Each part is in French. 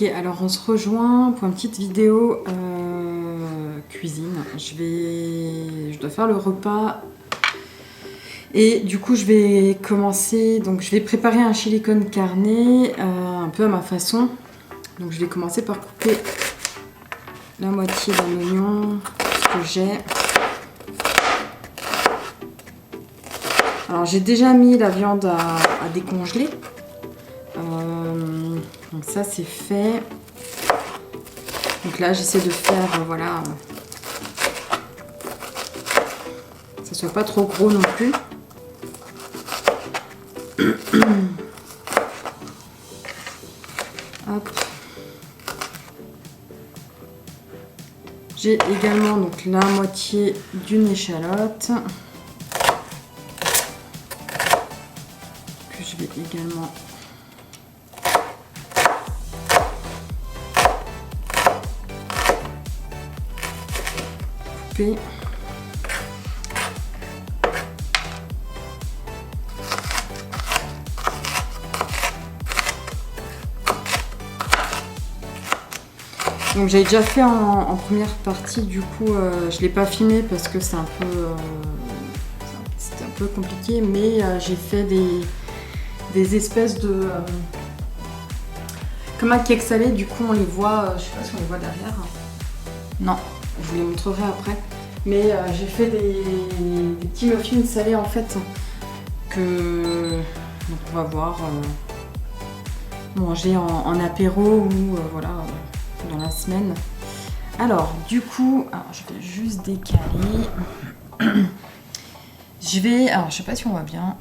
Ok, alors on se rejoint pour une petite vidéo cuisine. Je dois faire le repas et du coup je vais commencer. Donc je vais préparer un chili con carne un peu à ma façon. Donc je vais commencer par couper la moitié d'un oignon, ce que j'ai. Alors j'ai déjà mis la viande à décongeler. Donc ça c'est fait. Donc là j'essaie de faire voilà, que ça soit pas trop gros non plus. Hop. J'ai également donc la moitié d'une échalote que je vais également couper. Donc j'avais déjà fait en première partie, du coup je l'ai pas filmé parce que c'est c'était un peu compliqué, mais j'ai fait des espèces de comme un cake salé. Du coup on les voit, je sais pas si on les voit derrière. Non, je vous les montrerai après. Mais j'ai fait des petits muffins salés en fait que donc on va voir manger en apéro ou voilà. Dans la semaine. Alors du coup, je vais juste décaler. Alors je sais pas si on voit bien.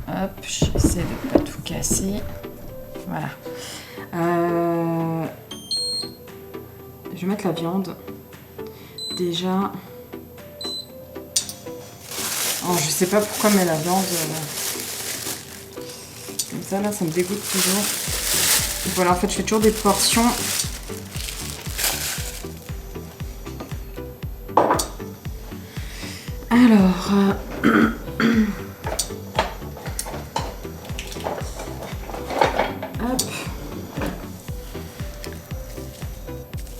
Hop, j'essaie de pas tout casser. Voilà. Je vais mettre la viande. Déjà. Alors je sais pas pourquoi mais la viande comme ça là, ça me dégoûte toujours. Et voilà, en fait je fais toujours des portions. Alors, hop,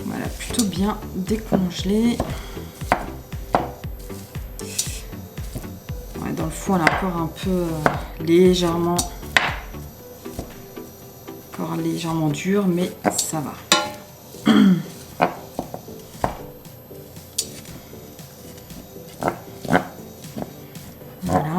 voilà, plutôt bien décongelé. Ouais, dans le fond, elle est encore un peu légèrement dure, mais ça va. Voilà.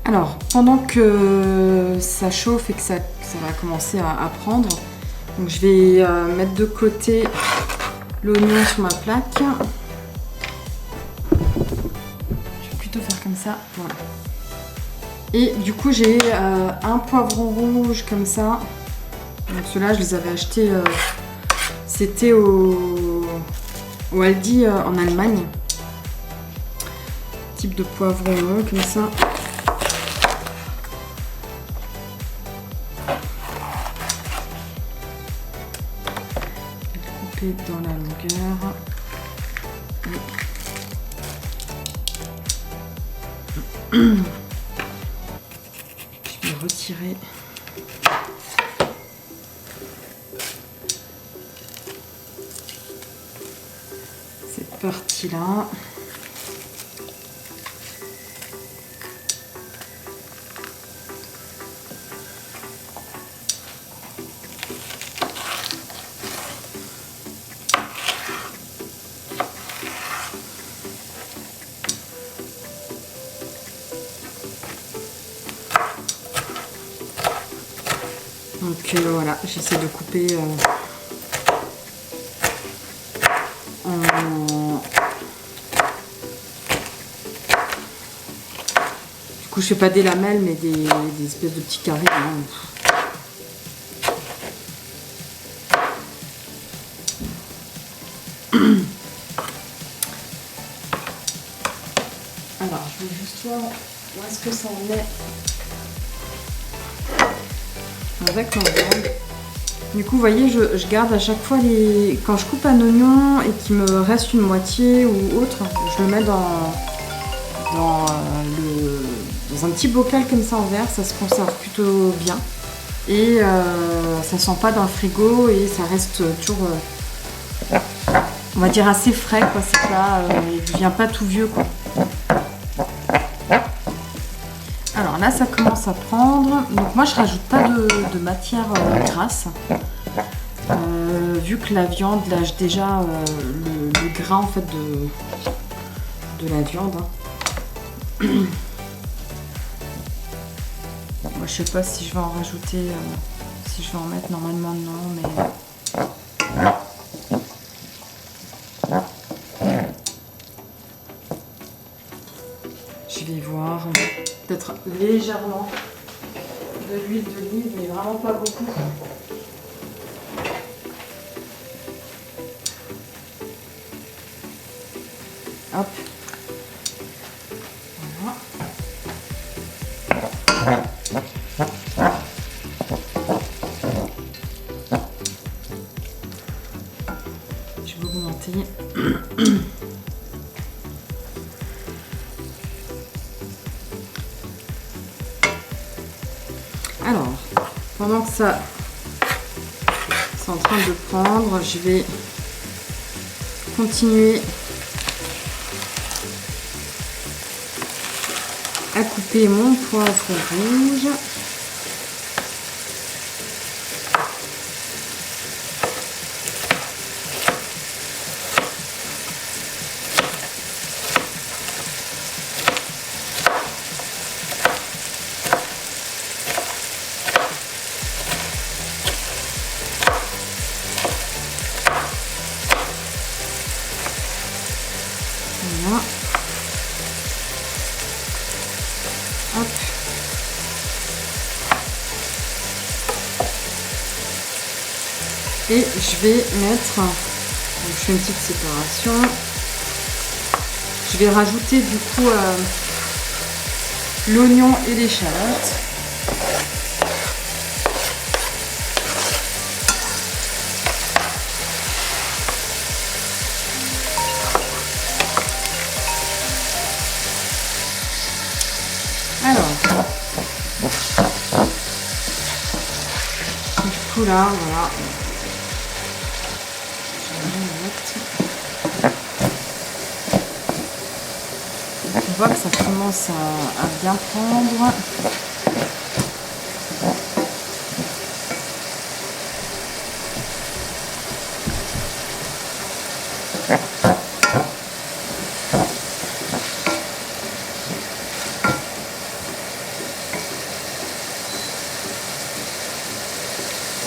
Alors, pendant que ça chauffe et que ça va commencer à prendre, donc je vais mettre de côté l'oignon sur ma plaque. Je vais plutôt faire comme ça, voilà. Et du coup j'ai un poivron rouge comme ça. Donc ceux-là je les avais achetés, c'était au Aldi en Allemagne. Type de poivron rond comme ça. Couper dans la longueur. Je vais retirer cette partie-là. Donc voilà, j'essaie de couper Du coup, je fais pas des lamelles, mais des espèces de petits carrés. Hein. Alors, je vais juste voir où est-ce que ça en est avec ma viande. Du coup, vous voyez, je garde à chaque fois les... Quand je coupe un oignon et qu'il me reste une moitié ou autre, je le mets dans un petit bocal comme ça en verre. Ça se conserve plutôt bien. Et ça sent pas dans le frigo et ça reste toujours, on va dire, assez frais, quoi. C'est pas, il devient pas tout vieux, quoi. Alors là, ça commence à prendre. Donc moi, je rajoute pas de matière grasse. Vu que la viande lâche déjà le gras en fait de la viande. Hein. Moi, je sais pas si je vais en rajouter, si je vais en mettre, normalement non, mais... Je vais voir, peut-être légèrement de l'huile d'olive, mais vraiment pas beaucoup. Hop. Voilà. Je vais augmenter. Alors, pendant que ça c'est en train de prendre, je vais continuer à couper mon poivre rouge. Voilà. Hop. Et je vais mettre, donc je fais une petite séparation. Je vais rajouter du coup l'oignon et l'échalote. Alors, du coup là, voilà. On voit que ça commence à bien prendre.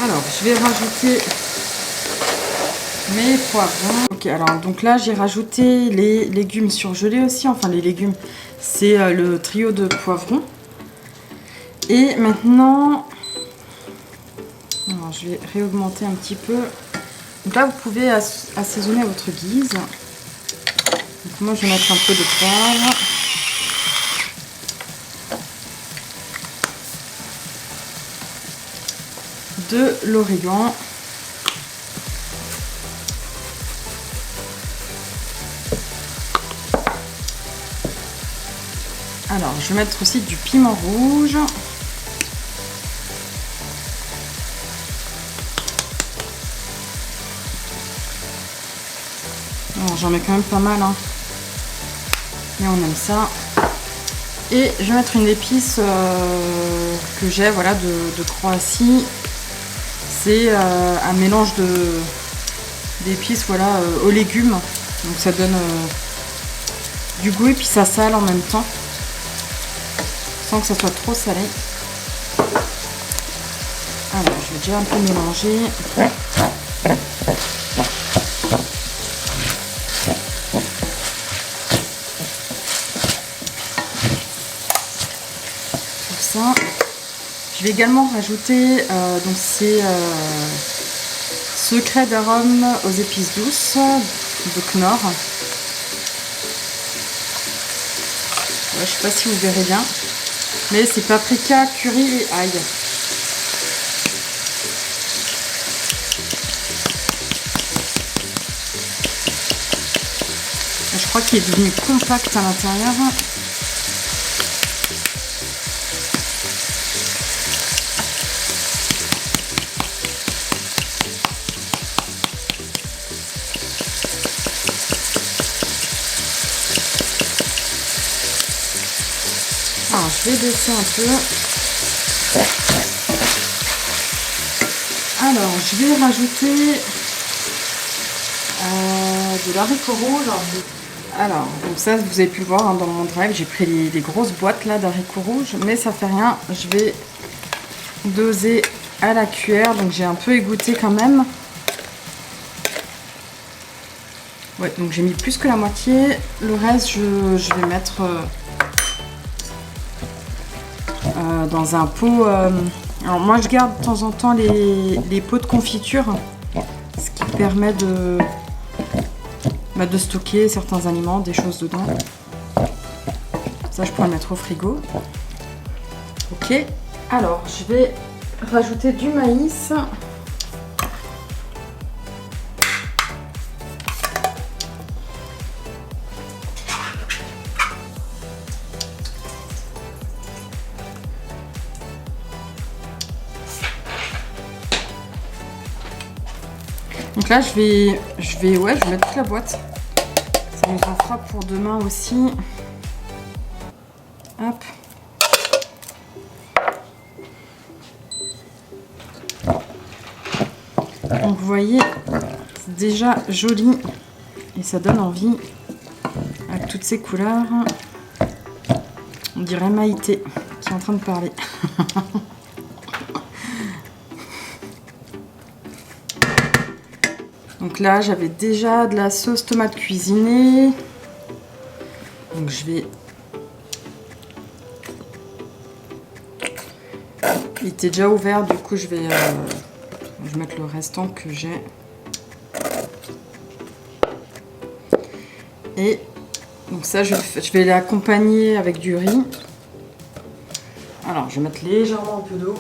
Alors, je vais rajouter mes poivrons. Ok, alors donc là j'ai rajouté les légumes surgelés aussi, enfin les légumes, c'est le trio de poivrons. Et maintenant, alors, je vais réaugmenter un petit peu. Donc là vous pouvez assaisonner à votre guise. Donc moi je vais mettre un peu de poivre. De l'origan. Alors, je vais mettre aussi du piment rouge. J'en mets quand même pas mal, hein. Mais on aime ça. Et je vais mettre une épice que j'ai, voilà, de Croatie. C'est un mélange d'épices, voilà, aux légumes. Donc ça donne du goût et puis ça sale en même temps, sans que ça soit trop salé. Alors, je vais déjà un peu mélanger. Ça. Je vais également rajouter donc ces secrets d'arôme aux épices douces de Knorr. Ouais, je sais pas si vous verrez bien, mais c'est paprika, curry et ail. crois qu'il est devenu compact à l'intérieur. Alors, je vais baisser un peu. Alors, je vais rajouter de l'haricot rouge. Alors, donc ça, vous avez pu le voir hein, dans mon drive, j'ai pris les grosses boîtes là d'haricots rouges, mais ça fait rien. Je vais doser à la cuillère, donc j'ai un peu égoutté quand même. Ouais, donc j'ai mis plus que la moitié. Le reste, je vais mettre dans un pot. Alors moi, je garde de temps en temps les pots de confiture, ce qui permet de stocker certains aliments, des choses dedans. Ça, je pourrais le mettre au frigo. Ok. Alors, je vais rajouter du maïs. Donc là, je vais mettre toute la boîte. Ça nous en fera pour demain aussi. Hop. Donc vous voyez, c'est déjà joli et ça donne envie avec toutes ces couleurs. On dirait Maïté qui est en train de parler. Donc là, j'avais déjà de la sauce tomate cuisinée. Donc je vais... Il était déjà ouvert, du coup je vais mettre le restant que j'ai. Et donc ça, je vais l'accompagner avec du riz. Alors, je vais mettre légèrement un peu d'eau.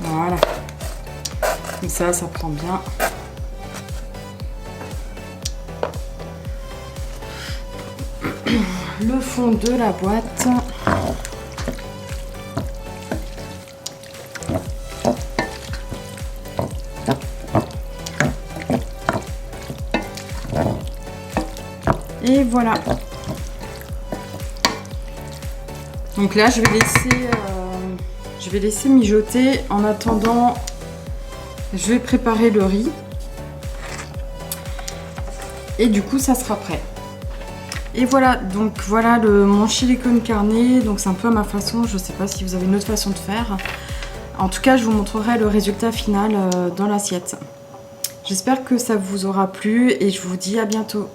Voilà. Comme ça prend bien. Le fond de la boîte. Et voilà. Donc là, je vais laisser mijoter. En attendant, je vais préparer le riz. Et du coup, ça sera prêt. Et voilà, donc voilà mon chili con carne. Donc c'est un peu à ma façon. Je ne sais pas si vous avez une autre façon de faire. En tout cas, je vous montrerai le résultat final dans l'assiette. J'espère que ça vous aura plu et je vous dis à bientôt.